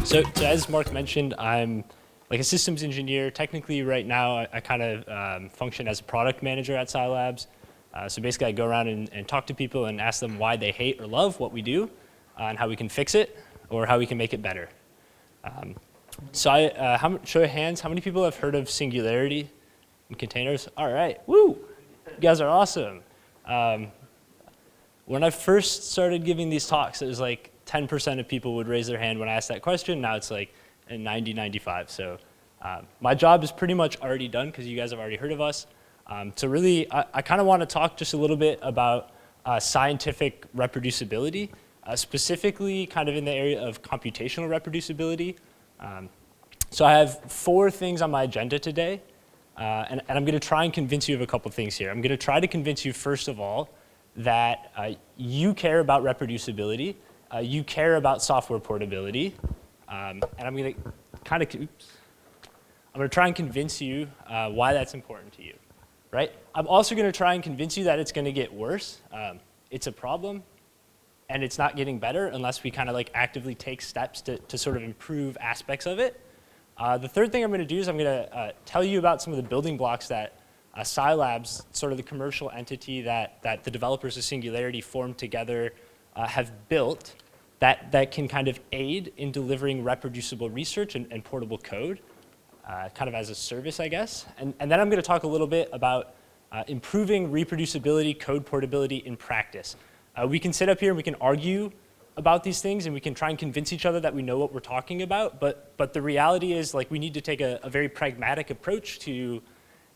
So as Mark mentioned, I'm like a systems engineer. Technically, right now, I kind of function as a product manager at Scilabs. So basically, I go around and talk to people and ask them why they hate or love what we do, and how we can fix it, or how we can make it better. Show of hands, how many people have heard of Singularity in containers? All right, woo! You guys are awesome. When I first started giving these talks, it was like 10% of people would raise their hand when I asked that question. Now it's like 90, 95. So my job is pretty much already done because you guys have already heard of us. So really, I kind of want to talk just a little bit about scientific reproducibility, specifically kind of in the area of computational reproducibility. So I have 4 things on my agenda today, and I'm going to try and convince you of a couple things here. I'm going to try to convince you, first of all, that you care about reproducibility, you care about software portability, and I'm going to try and convince you why that's important to you, right? I'm also going to try and convince you that it's going to get worse. It's a problem, and it's not getting better unless we kind of like actively take steps to sort of improve aspects of it. The third thing I'm going to do is I'm going to tell you about some of the building blocks that Scilabs, sort of the commercial entity that the developers of Singularity formed together, have built that can kind of aid in delivering reproducible research and portable code, kind of as a service, I guess. And then I'm going to talk a little bit about improving reproducibility, code portability in practice. We can sit up here and we can argue about these things and we can try and convince each other that we know what we're talking about, but the reality is like we need to take a very pragmatic approach to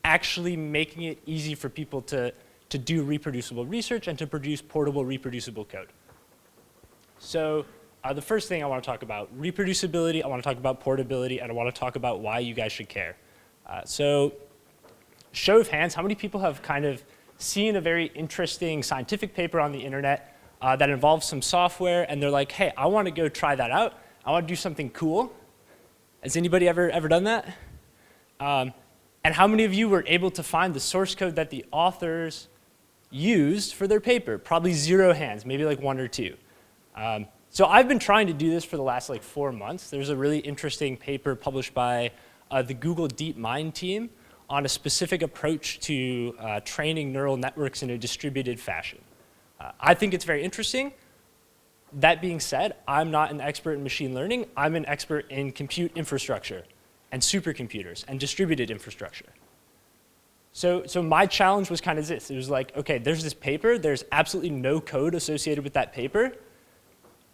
actually making it easy for people to do reproducible research and to produce portable, reproducible code. So the first thing I want to talk about, reproducibility, I want to talk about portability, and I want to talk about why you guys should care. So show of hands, how many people have kind of seen a very interesting scientific paper on the internet that involves some software, and they're like, hey, I want to go try that out. I want to do something cool. Has anybody ever done that? And how many of you were able to find the source code that the authors used for their paper? Probably 0 hands, maybe like 1 or 2. So I've been trying to do this for the last like 4 months. There's a really interesting paper published by the Google DeepMind team on a specific approach to training neural networks in a distributed fashion. I think it's very interesting. That being said, I'm not an expert in machine learning. I'm an expert in compute infrastructure and supercomputers and distributed infrastructure. So my challenge was kind of this. It was like, okay, there's this paper. There's absolutely no code associated with that paper.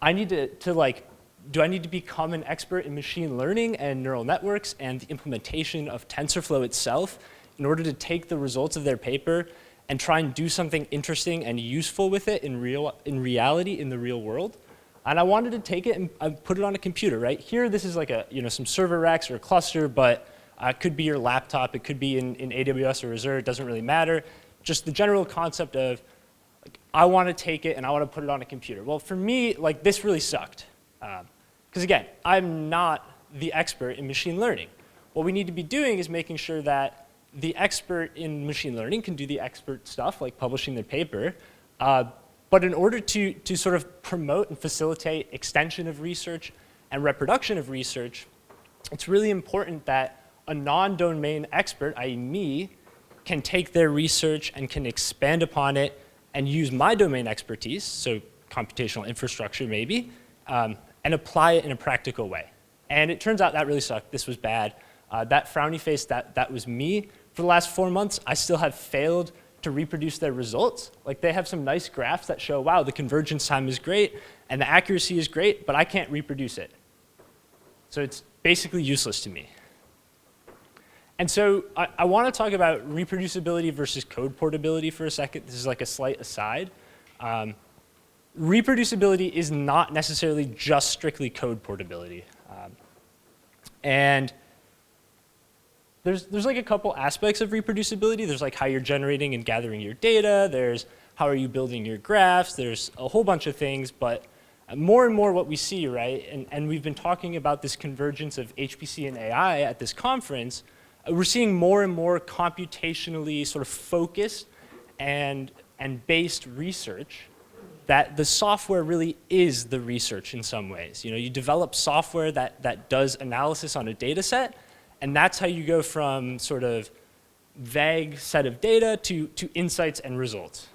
I need do I need to become an expert in machine learning and neural networks and the implementation of TensorFlow itself in order to take the results of their paper and try and do something interesting and useful with it in reality in the real world? And I wanted to take it and put it on a computer, right? Here, this is like some server racks or a cluster, but it could be your laptop. It could be in AWS or Azure. It doesn't really matter. Just the general concept of, like, I want to take it and I want to put it on a computer. Well, for me, like, this really sucked. Because again, I'm not the expert in machine learning. What we need to be doing is making sure that the expert in machine learning can do the expert stuff, like publishing their paper. But in order to sort of promote and facilitate extension of research and reproduction of research, it's really important that a non-domain expert, i.e. me, can take their research and can expand upon it and use my domain expertise, so computational infrastructure maybe, and apply it in a practical way. And it turns out that really sucked. This was bad. That frowny face, that was me. For the last 4 months, I still have failed to reproduce their results. Like, they have some nice graphs that show, wow, the convergence time is great and the accuracy is great, but I can't reproduce it. So it's basically useless to me. And so I want to talk about reproducibility versus code portability for a second. This is like a slight aside. Reproducibility is not necessarily just strictly code portability. And there's like a couple aspects of reproducibility. There's like how you're generating and gathering your data. There's how are you building your graphs. There's a whole bunch of things, but more and more what we see, right, and we've been talking about this convergence of HPC and AI at this conference, we're seeing more and more computationally sort of focused and based research that the software really is the research in some ways. You know, you develop software that does analysis on a data set, and that's how you go from sort of vague set of data to insights and results.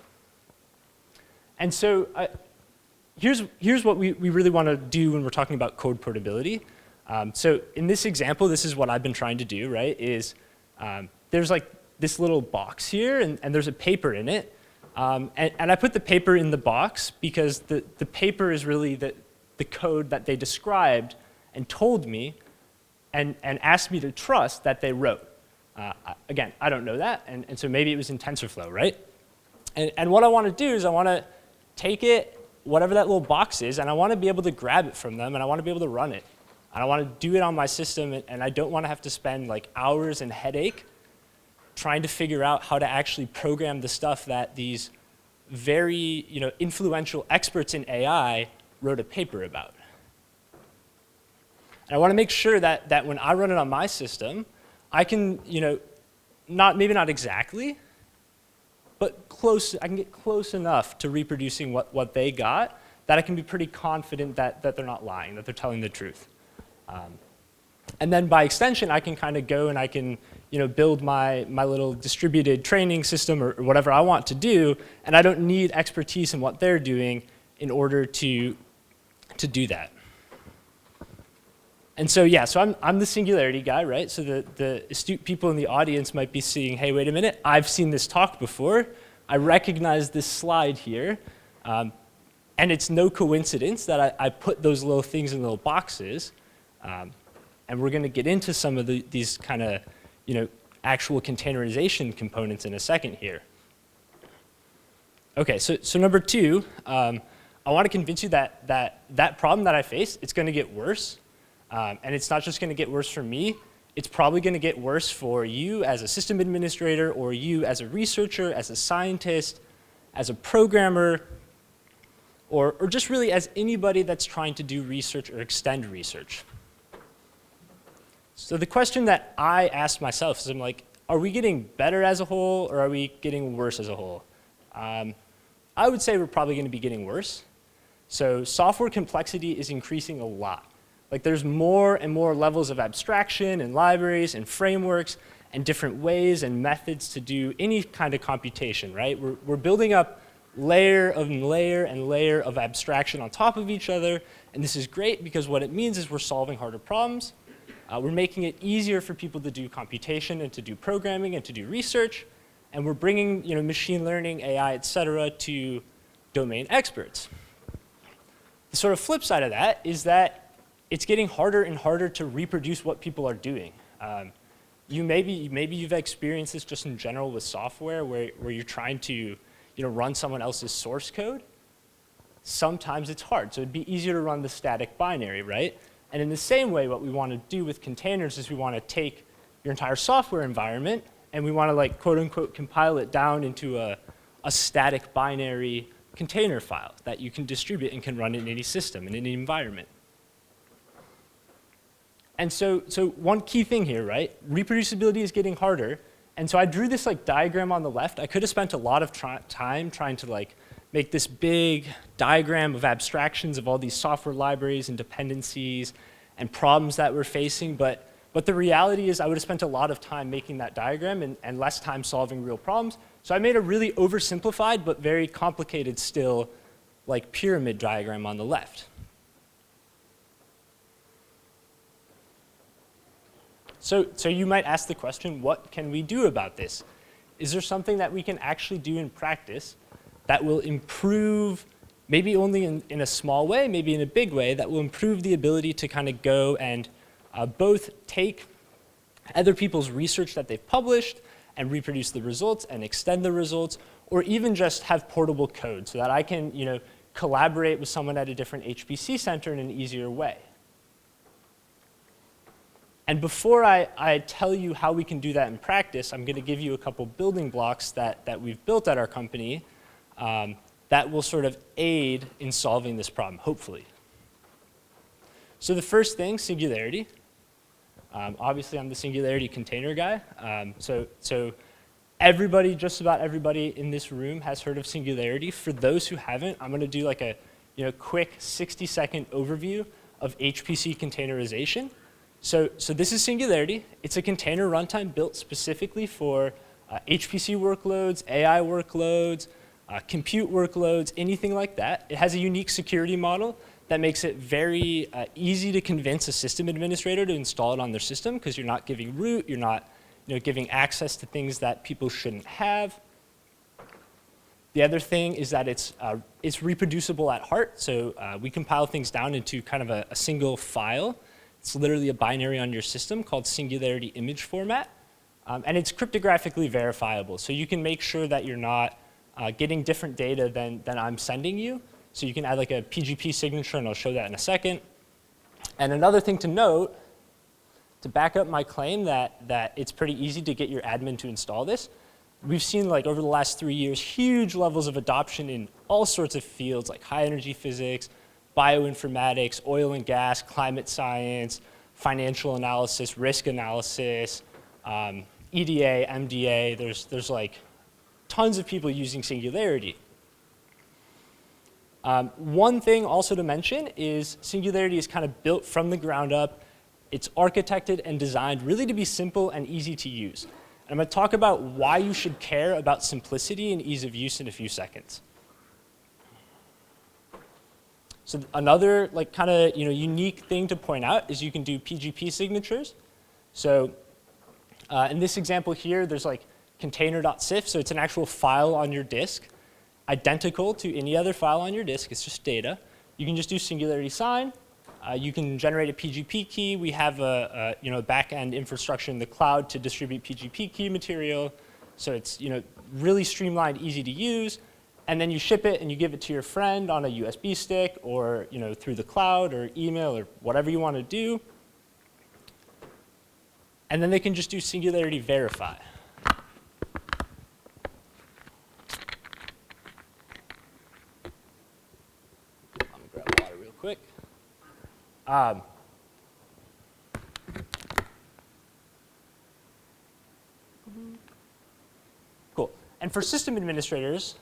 And so here's what we really want to do when we're talking about code portability. So in this example, this is what I've been trying to do, right, is there's like this little box here, and there's a paper in it. And I put the paper in the box because the paper is really the code that they described and told me and asked me to trust that they wrote. Again, I don't know that, and so maybe it was in TensorFlow, right? And what I want to do is I want to take it, whatever that little box is, and I want to be able to grab it from them, and I want to be able to run it. And I want to do it on my system, and I don't want to have to spend like hours and headache trying to figure out how to actually program the stuff that these very influential experts in AI wrote a paper about. And I want to make sure that when I run it on my system, I can, maybe not exactly, but close. I can get close enough to reproducing what they got that I can be pretty confident that they're not lying, that they're telling the truth. And then by extension, I can kind of go and I can build my little distributed training system or whatever I want to do, and I don't need expertise in what they're doing in order to do that. And so yeah, so I'm the Singularity guy, right? So the astute people in the audience might be seeing, hey, wait a minute, I've seen this talk before. I recognize this slide here. And it's no coincidence that I put those little things in little boxes. And we're going to get into some of these kind of actual containerization components in a second here. Okay, so number two, I want to convince you that problem that I face, it's going to get worse. And it's not just going to get worse for me. It's probably going to get worse for you as a system administrator, or you as a researcher, as a scientist, as a programmer, or just really as anybody that's trying to do research or extend research. So the question that I ask myself is, I'm like, are we getting better as a whole, or are we getting worse as a whole? I would say we're probably going to be getting worse. So software complexity is increasing a lot. Like there's more and more levels of abstraction and libraries and frameworks and different ways and methods to do any kind of computation, right? We're building up layer and layer of abstraction on top of each other, and this is great because what it means is we're solving harder problems. We're making it easier for people to do computation and to do programming and to do research, and we're bringing machine learning, AI, et cetera, to domain experts. The sort of flip side of that is that it's getting harder and harder to reproduce what people are doing. Maybe you've experienced this just in general with software where you're trying to run someone else's source code. Sometimes it's hard, so it'd be easier to run the static binary, right? And in the same way, what we want to do with containers is we want to take your entire software environment and we want to, like, quote unquote, compile it down into a static binary container file that you can distribute and can run in any system, in any environment. And so one key thing here, right? Reproducibility is getting harder. And so I drew this diagram on the left. I could have spent a lot of time trying to make this big diagram of abstractions of all these software libraries and dependencies and problems that we're facing. But the reality is I would have spent a lot of time making that diagram and less time solving real problems. So I made a really oversimplified but very complicated still pyramid diagram on the left. So you might ask the question, what can we do about this? Is there something that we can actually do in practice that will improve, maybe only in a small way, maybe in a big way, that will improve the ability to kind of go and both take other people's research that they've published and reproduce the results and extend the results, or even just have portable code so that I can collaborate with someone at a different HPC center in an easier way? And before I tell you how we can do that in practice, I'm going to give you a couple building blocks that we've built at our company that will sort of aid in solving this problem, hopefully. So the first thing, Singularity. Obviously, I'm the Singularity container guy. So Everybody, just about everybody in this room has heard of Singularity. For those who haven't, I'm going to do like a quick 60-second overview of HPC containerization. So this is Singularity. It's a container runtime built specifically for HPC workloads, AI workloads, compute workloads, anything like that. It has a unique security model that makes it very easy to convince a system administrator to install it on their system because you're not giving root, you're not giving access to things that people shouldn't have. The other thing is that it's reproducible at heart, so we compile things down into kind of a single file. It's literally a binary on your system called Singularity image format, and it's cryptographically verifiable, so you can make sure that you're not getting different data than I'm sending you. So you can add like a PGP signature, and I'll show that in a second. And another thing to note, to back up my claim that it's pretty easy to get your admin to install this, we've seen like over the last 3 years, huge levels of adoption in all sorts of fields like high energy physics, bioinformatics, oil and gas, climate science, financial analysis, risk analysis, EDA, MDA. There's like tons of people using Singularity. One thing also to mention is Singularity is kind of built from the ground up. It's architected and designed really to be simple and easy to use. And I'm going to talk about why you should care about simplicity and ease of use in a few seconds. So another like kind of unique thing to point out is you can do PGP signatures. So in this example here, there's like container.cif, so it's an actual file on your disk, identical to any other file on your disk. It's just data. You can just do Singularity sign. You can generate a PGP key. We have a back-end infrastructure in the cloud to distribute PGP key material. So it's really streamlined, easy to use. And then you ship it and you give it to your friend on a USB stick or through the cloud or email or whatever you want to do. And then they can just do Singularity verify. Quick. Cool. And for system administrators,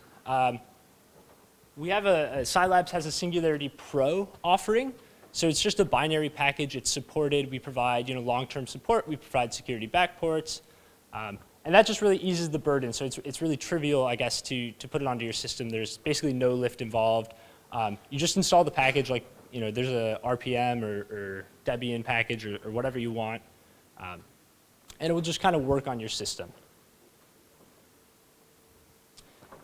we have Scilabs has a Singularity Pro offering. So it's just a binary package. It's supported. We provide long-term support. We provide security backports. And that just really eases the burden. So it's really trivial, I guess, to put it onto your system. There's basically no lift involved. You just install the package, like there's a RPM or Debian package or whatever you want, and it will just kind of work on your system.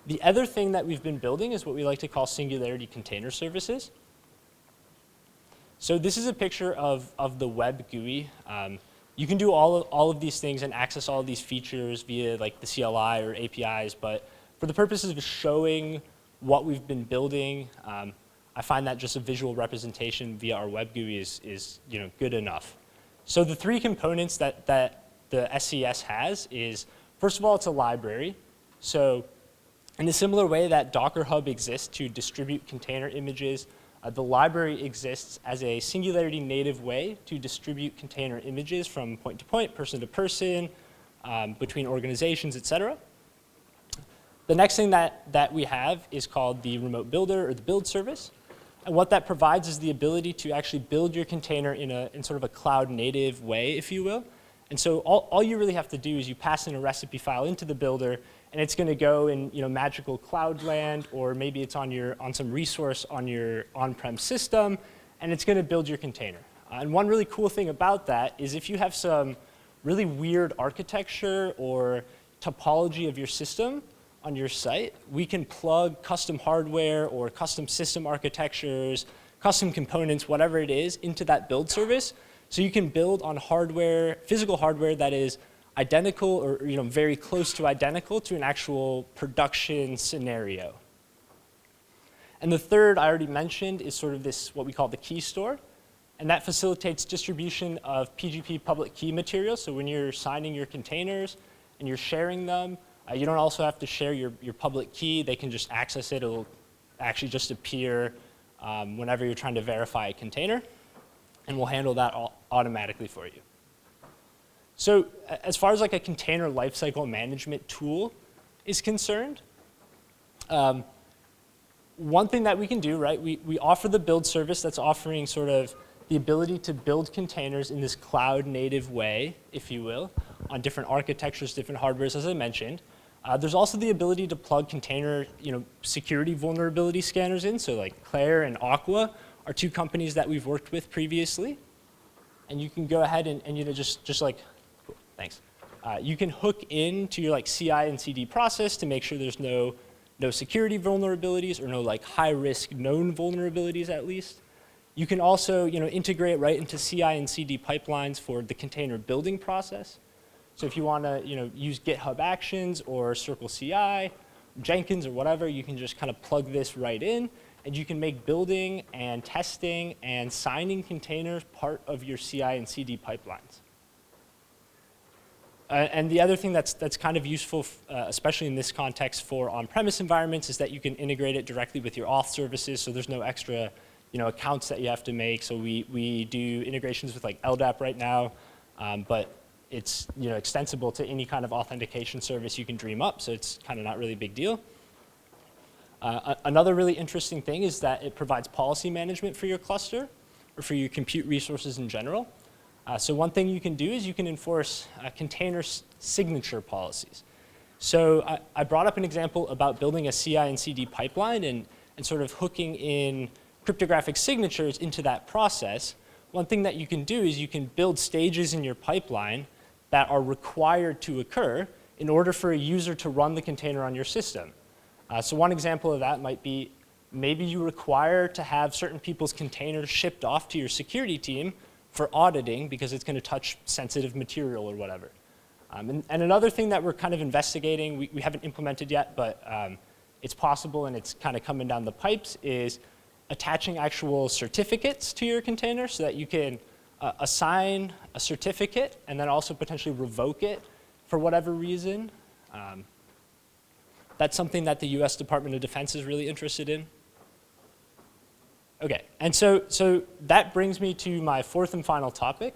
The other thing that we've been building is what we like to call Singularity container services. So this is a picture of the web GUI. You can do all of these things and access all of these features via like the CLI or APIs, but for the purposes of showing what we've been building, I find that just a visual representation via our web GUI is good enough. So the three components that the SCS has is, first of all, it's a library. So in a similar way that Docker Hub exists to distribute container images, the library exists as a Singularity native way to distribute container images from point to point, person to person, between organizations, et cetera. The next thing that we have is called the remote builder or the build service. And what that provides is the ability to actually build your container in sort of a cloud native way, if you will. And so all you really have to do is you pass in a recipe file into the builder, and it's going to go in magical cloud land, or maybe it's on some resource on your on-prem system, and it's going to build your container. And one really cool thing about that is if you have some really weird architecture or topology of your system on your site, we can plug custom hardware or custom system architectures, custom components, whatever it is, into that build service. So you can build on hardware, physical hardware that is identical or very close to identical to an actual production scenario. And the third I already mentioned is sort of this, what we call the key store. And that facilitates distribution of PGP public key material. So when you're signing your containers and you're sharing them, you don't also have to share your public key. They can just access it. It'll actually just appear whenever you're trying to verify a container. And we'll handle that automatically for you. So as far as like a container lifecycle management tool is concerned, one thing that we can do, right, we offer the build service that's offering sort of the ability to build containers in this cloud native way, if you will, on different architectures, different hardwares, as I mentioned. There's also the ability to plug container security vulnerability scanners in. So like Claire and Aqua are two companies that we've worked with previously. And you can go ahead and just like, cool, thanks. You can hook into your like CI and CD process to make sure there's no security vulnerabilities or no like high risk known vulnerabilities at least. You can also integrate right into CI and CD pipelines for the container building process. So if you want to use GitHub Actions or Circle CI, Jenkins or whatever, you can just kind of plug this right in, and you can make building and testing and signing containers part of your CI and CD pipelines. And the other thing that's kind of useful, especially in this context for on-premise environments, is that you can integrate it directly with your auth services, so there's no extra accounts that you have to make. So we do integrations with like LDAP right now, but it's extensible to any kind of authentication service you can dream up, so it's kind of not really a big deal. Another really interesting thing is that it provides policy management for your cluster or for your compute resources in general. So one thing you can do is you can enforce container signature policies. So I brought up an example about building a CI and CD pipeline and sort of hooking in cryptographic signatures into that process. One thing that you can do is you can build stages in your pipeline that are required to occur in order for a user to run the container on your system. So one example of that might be maybe you require to have certain people's containers shipped off to your security team for auditing because it's going to touch sensitive material or whatever. And another thing that we're kind of investigating, we haven't implemented yet, but it's possible and it's kind of coming down the pipes, is attaching actual certificates to your container so that you can assign a certificate and then also potentially revoke it for whatever reason. That's something that the US Department of Defense is really interested in. Okay, and so that brings me to my fourth and final topic,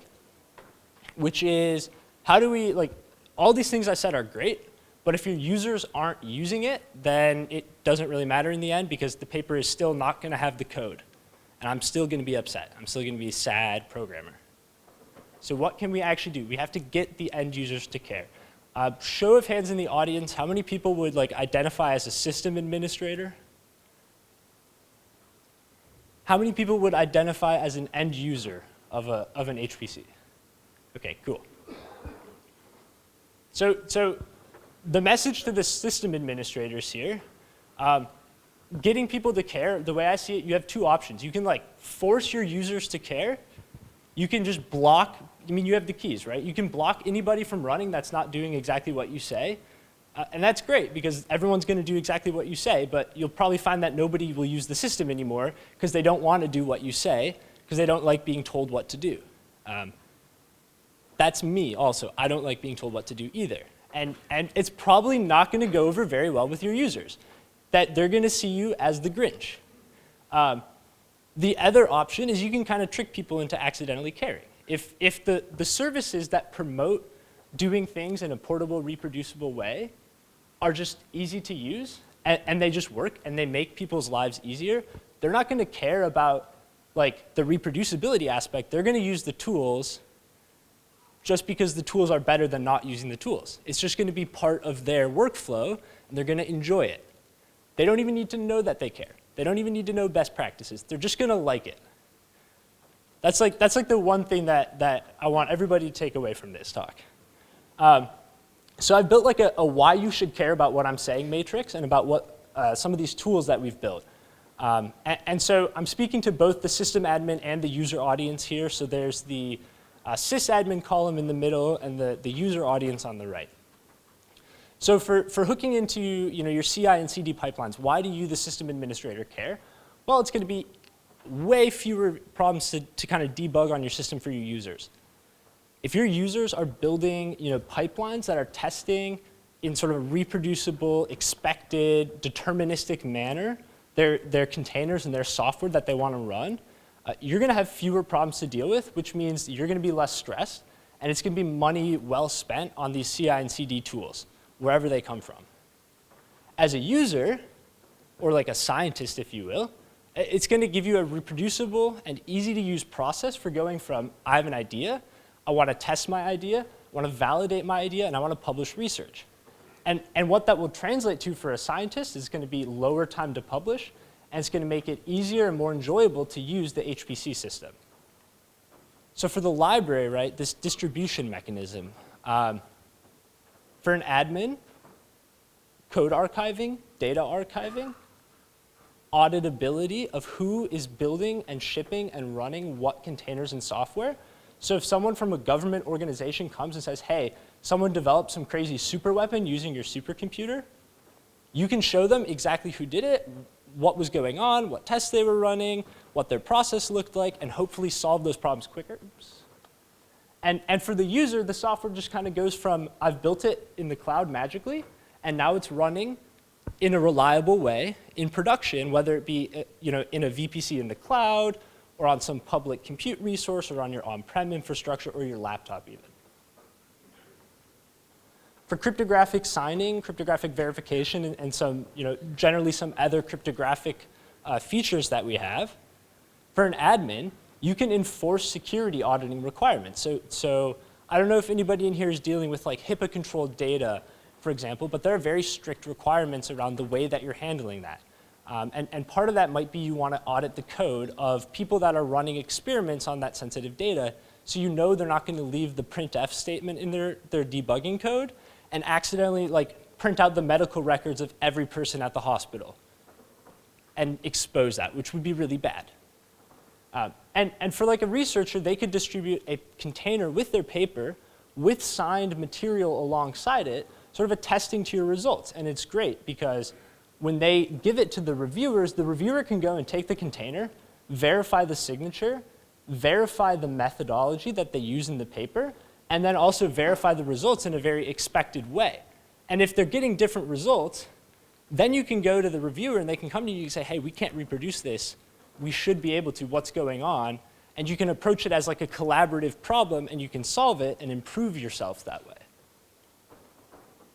which is how do we, like, all these things I said are great, but if your users aren't using it, then it doesn't really matter in the end because the paper is still not going to have the code. And I'm still going to be upset. I'm still going to be a sad programmer. So what can we actually do? We have to get the end users to care. Show of hands in the audience, how many people would like identify as a system administrator? How many people would identify as an end user of an HPC? Okay, cool. So the message to the system administrators here, getting people to care, the way I see it, you have two options. You can like force your users to care. You can just block, you have the keys, right? You can block anybody from running that's not doing exactly what you say. And that's great because everyone's going to do exactly what you say, but you'll probably find that nobody will use the system anymore because they don't want to do what you say because they don't like being told what to do. That's me also. I don't like being told what to do either. And it's probably not going to go over very well with your users, that they're going to see you as the Grinch. The other option is you can kind of trick people into accidentally caring. If the services that promote doing things in a portable, reproducible way are just easy to use, and they just work, and they make people's lives easier, they're not going to care about like the reproducibility aspect. They're going to use the tools just because the tools are better than not using the tools. It's just going to be part of their workflow, and they're going to enjoy it. They don't even need to know that they care. They don't even need to know best practices. They're just going to like it. That's like the one thing that I want everybody to take away from this talk. So I've built like a why you should care about what I'm saying matrix and about what some of these tools that we've built. And so I'm speaking to both the system admin and the user audience here. So there's the sysadmin column in the middle and the user audience on the right. So for hooking into your CI and CD pipelines, why do you, the system administrator, care? Well, it's going to be way fewer problems to kind of debug on your system for your users. If your users are building pipelines that are testing in sort of a reproducible, expected, deterministic manner their containers and their software that they want to run, you're going to have fewer problems to deal with, which means you're going to be less stressed, and it's going to be money well spent on these CI and CD tools, wherever they come from. As a user, or like a scientist, if you will, it's going to give you a reproducible and easy to use process for going from, I have an idea, I want to test my idea, I want to validate my idea, and I want to publish research. And what that will translate to for a scientist is going to be lower time to publish, and it's going to make it easier and more enjoyable to use the HPC system. So for the library, right, this distribution mechanism, for an admin, code archiving, data archiving, auditability of who is building and shipping and running what containers and software. So if someone from a government organization comes and says, hey, someone developed some crazy super weapon using your supercomputer, you can show them exactly who did it, what was going on, what tests they were running, what their process looked like, and hopefully solve those problems quicker. Oops. And for the user, the software just kind of goes from, I've built it in the cloud magically, and now it's running in a reliable way in production, whether it be in a VPC in the cloud, or on some public compute resource, or on your on-prem infrastructure, or your laptop even. For cryptographic signing, cryptographic verification, and some, generally some other cryptographic features that we have, for an admin, you can enforce security auditing requirements. So I don't know if anybody in here is dealing with like HIPAA-controlled data, for example, but there are very strict requirements around the way that you're handling that. And part of that might be you want to audit the code of people that are running experiments on that sensitive data, so you know they're not going to leave the printf statement in their debugging code and accidentally like print out the medical records of every person at the hospital and expose that, which would be really bad. And for like a researcher, they could distribute a container with their paper with signed material alongside it, sort of attesting to your results. And it's great because when they give it to the reviewers, the reviewer can go and take the container, verify the signature, verify the methodology that they use in the paper, and then also verify the results in a very expected way. And if they're getting different results, then you can go to the reviewer and they can come to you and say, hey, we can't reproduce this. We should be able to, what's going on? And you can approach it as like a collaborative problem and you can solve it and improve yourself that way.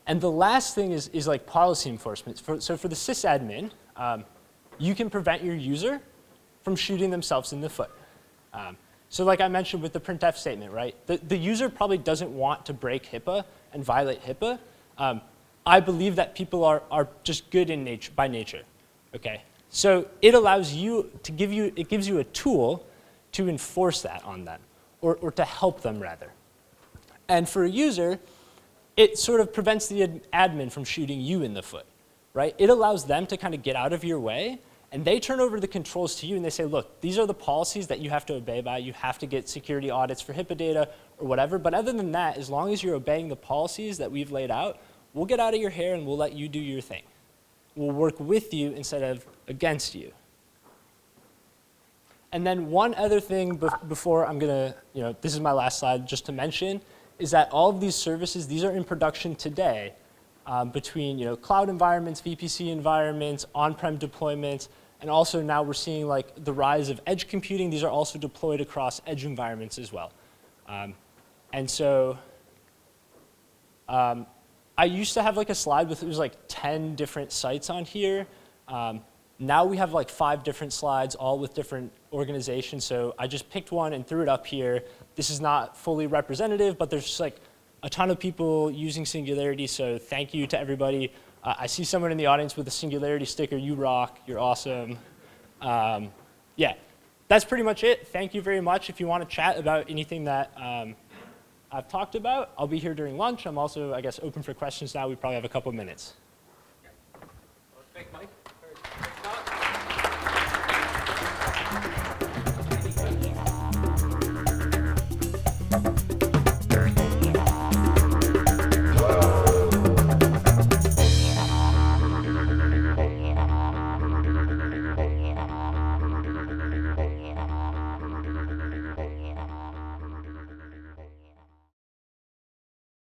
And the last thing is like policy enforcement. So for the sysadmin, you can prevent your user from shooting themselves in the foot. So like I mentioned with the printf statement, right? The user probably doesn't want to break HIPAA and violate HIPAA. I believe that people are just good in nature, by nature, okay? So it allows you to it gives you a tool to enforce that on them, or to help them rather. And for a user, it sort of prevents the admin from shooting you in the foot, right? It allows them to kind of get out of your way, and they turn over the controls to you and they say, look, these are the policies that you have to obey by. You have to get security audits for HIPAA data or whatever. But other than that, as long as you're obeying the policies that we've laid out, we'll get out of your hair and we'll let you do your thing. We'll work with you instead of against you. And then one other thing before I'm going to, this is my last slide just to mention, is that all of these services, these are in production today between cloud environments, VPC environments, on-prem deployments, and also now we're seeing like the rise of edge computing. These are also deployed across edge environments as well. And so I used to have like a slide with, it was like 10 different sites on here. Now we have like 5 different slides, all with different organizations. So I just picked one and threw it up here. This is not fully representative, but there's just like a ton of people using Singularity. So thank you to everybody. I see someone in the audience with a Singularity sticker. You rock. You're awesome. Yeah, that's pretty much it. Thank you very much. If you want to chat about anything that I've talked about, I'll be here during lunch. I'm also, I guess, open for questions now. We probably have a couple minutes. Thanks, Mike.